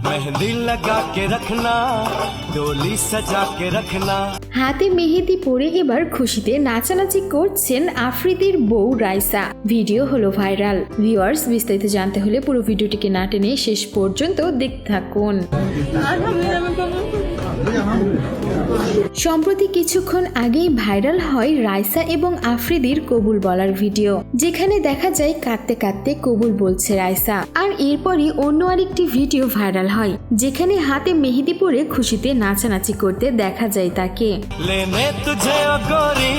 मेहंदी लगा के रखना, डोली सजा के रखना। হাতে মেহেদি পরে এবার খুশিতে নাচানাচি করছেন আফ্রিদির বউ রাইসা। ভিডিও হলো ভাইরাল। ভিউয়ার্স, বিস্তারিত জানতে হলে পুরো ভিডিওটিকে না টেনে শেষ পর্যন্ত দেখতে থাকুন। সম্প্রতি কিছুক্ষণ আগেই ভাইরাল হয় রাইসা এবং আফ্রিদির কবুল বলার ভিডিও, যেখানে দেখা যায় কাঁদতে কাঁদতে কবুল বলছে রাইসা। আর এরপরই অন্য আরেকটি ভিডিও ভাইরাল হয়, যেখানে হাতে মেহেদি পরে খুশিতে নাচানাচি করতে দেখা যায় তাকে। लेने तुझे ओ गोरी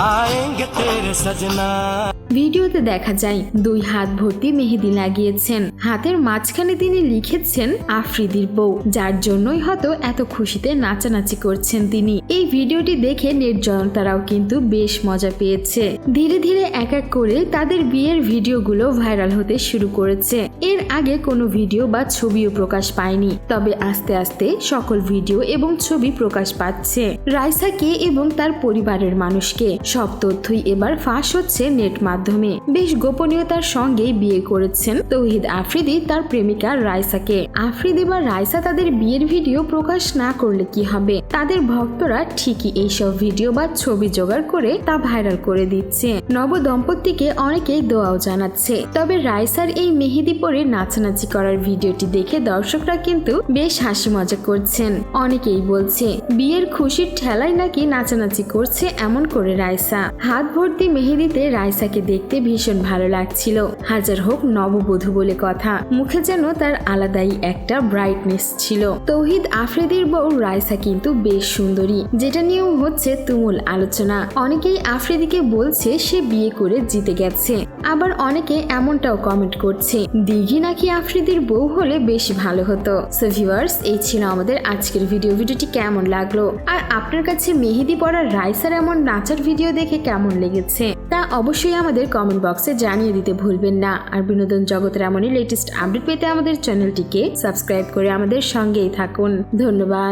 आएंगे तेरे सजना। ভিডিওতে দেখা যায় দুই হাত ভর্তি মেহেদি লাগিয়েছেন। হাতের মাঝখানে তিনি লিখেছেন আফ্রিদির বউ, যার জন্যই হয়তো এত খুশিতে নাচানাচি করছেন তিনি। এই ভিডিওটি দেখে নেট জনতারাও কিন্তু বেশ মজা পেয়েছে। ধীরে ধীরে এক এক করে তাদের বিয়ের ভিডিওগুলো ভাইরাল হতে শুরু করেছে। এর আগে কোনো ভিডিও বা ছবিও প্রকাশ পায়নি, তবে আস্তে আস্তে সকল ভিডিও এবং ছবি প্রকাশ পাচ্ছে। রাইসা কে এবং তার পরিবারের মানুষকে সব তথ্যই এবার ফাঁস হচ্ছে নেট মাধ্যমে। বেশ গোপনীয়তার সঙ্গেই বিয়ে করেছেন তৌহিদ আফ্রিদি তার প্রেমিকা রাইসাকে। আফ্রিদি বা রাইসা তাদের বিয়ের ভিডিও প্রকাশ না করলে কি হবে? তাদের ভক্তরা ঠিকই এইসব ভিডিও বা ছবি জোগাড় করে তা ভাইরাল করে দিচ্ছে। নব দম্পতিকে অনেকেই দোয়াও জানাচ্ছে। তবে রাইসার এই মেহেদি পরে নাচানাচি করার ভিডিওটি দেখে দর্শকরা কিন্তু বেশ হাসি মজা করছেন। অনেকেই বলছে বিয়ের খুশির ঠেলায় নাকি নাচানাচি করছে এমন করে রাইসা। হাত ভর্তি মেহেদিতে রাইসাকে দেখতে ভীষণ ভালো লাগছিল। হাজার হোক নববধূ বলে কথা, মুখে যেন তার আলাদাই একটা ব্রাইটনেস ছিল। তৌহিদ আফ্রিদির বউ রাইসা কিন্তু বেশ সুন্দরী, যেটা নিয়েও হচ্ছে তুমুল আলোচনা। অনেকেই আফ্রিদিকে বলছে সে বিয়ে করে জিতে গেছে, আবার অনেকে এমনটাও কমেন্ট করছে দিঘি নাকি আফ্রিদির বউ হলে বেশ ভালো হতো। সো ভিউয়ার্স, এই ছিল আমাদের আজকের ভিডিওটি কেমন লাগলো, আর আপনার কাছে মেহেদি পরা রাইসার এমন নাচার ভিডিও দেখে কেমন লেগেছে তা অবশ্যই আমাদের কমেন্ট বক্সে জানিয়ে দিতে ভুলবেন না। আর বিনোদন জগতের এমনই লেটেস্ট আপডেট পেতে আমাদের চ্যানেলটিকে সাবস্ক্রাইব করে আমাদের সঙ্গেই থাকুন। ধন্যবাদ।